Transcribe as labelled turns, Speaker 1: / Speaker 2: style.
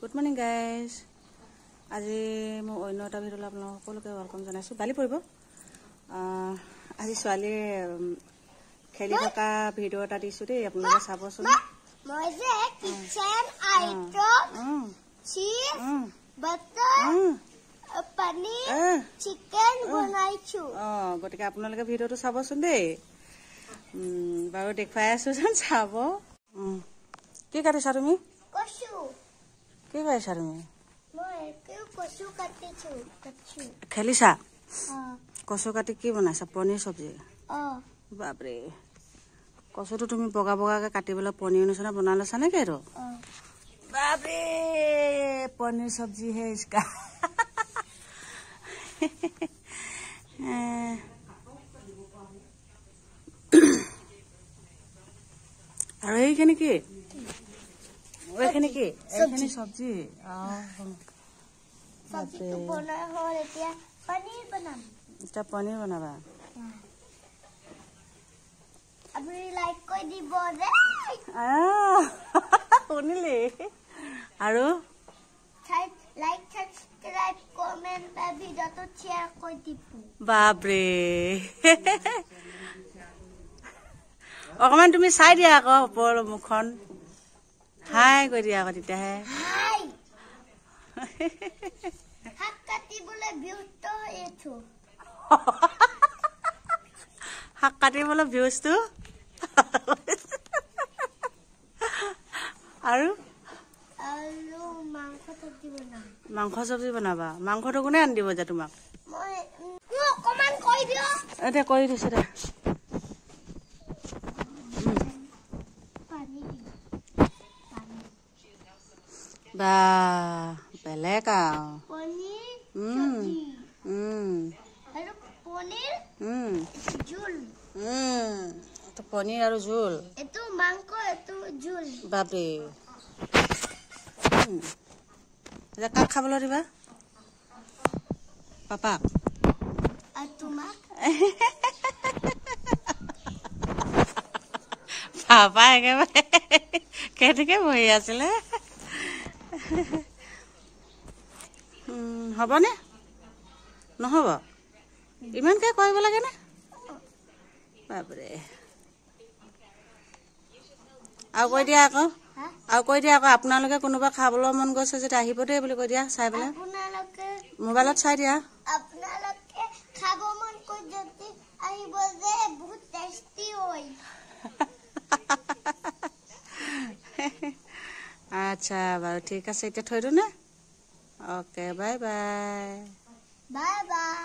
Speaker 1: Good morning guys. আজি মই অন্য এটা ভিডিঅ'লৈ আপোনালোক সকলোকে ওয়েলকাম জনাইছো। বালি পৰিব। আজি ছোৱালী খেলি থকা ভিডিঅ' এটা দিছো দেই, আপোনালোকে চাবচোন।
Speaker 2: মই যে kitchen item cheese butter paneer chicken বনাইছো।
Speaker 1: গতিকে আপোনালোকে ভিডিঅ'টো চাবচোন দেই। বাৰু দেখুৱাই আছো যেন চাব। কি কাটিছা তুমি?
Speaker 2: কচু।
Speaker 1: কি কৰিছা তুমি?
Speaker 2: মই কচু কাটিছো।
Speaker 1: খেলিছা? কচু কাটি কি বনাইছা? পনীৰ চব্জি। বাপৰে, কচুটো তুমি বগা বগাকে কাটিবলৈ পনীৰ নিচিনা বনাই লৈছা নেকি এইটো? বাপৰে, পনীৰ চব্জি হে ইছকা। আৰু এইখিনি কি? এইখিনি কি? এইখিনি চব্জি।
Speaker 2: চব্জিটো বনাই হ'ল, এতিয়া পনীৰ বনাম।
Speaker 1: এতিয়া পনীৰ বনাবা?
Speaker 2: আপুনি লাইক কৰি দিব দে।
Speaker 1: শুনিলি? আৰু
Speaker 2: লাইক সাবস্ক্ৰাইব কমেন্ট ভিডিঅ'টো শ্বেয়াৰ কৰি দিব।
Speaker 1: বাপৰে, অকমান তুমি চাই দিয়া আকৌ ওপৰৰ মুখখন। হাই কৈ দিয়া আকৌ তেতিয়াহে।
Speaker 2: শাক কাটিবলৈ ব্যস্ত হৈ আছো।
Speaker 1: শাক কাটিবলৈ ব্যস্ত। আৰু
Speaker 2: মাংস চব্জি বনাম।
Speaker 1: মাংস চব্জি বনাবা? মাংসটো কোনে আনি দিব যে তোমাক?
Speaker 2: মই অকমান কৈ দিও।
Speaker 1: এতিয়া কৰি দিছে দে। বা বেলেগ পনীৰ আৰু জোল।
Speaker 2: এইটো মাংস, এইটো জোল।
Speaker 1: বাপৰে, কাক খাবলৈ দিবা? পাপাক?
Speaker 2: তোমাক?
Speaker 1: পাপা একেবাৰে কেনেকে বহি আছিলে। হ'বনে? নহ'ব? ইমানকে কৰিব লাগেনে? বাপৰে, আৰু কৈ দিয়া আকৌ। আপোনালোকে কোনোবা খাবলৈ মন গৈছে যদি আহিব দেই বুলি কৈ দিয়া। চাই পেলাই মোবাইলত চাই দিয়া।
Speaker 2: আপোনালোকে খাব মন কৰি যদি আহিব যে, বহুত টেষ্টি হয়।
Speaker 1: আচ্ছা বাৰু ঠিক আছে, এতিয়া থৈ দিওঁ নে? Okay, bye bye.
Speaker 2: Bye bye.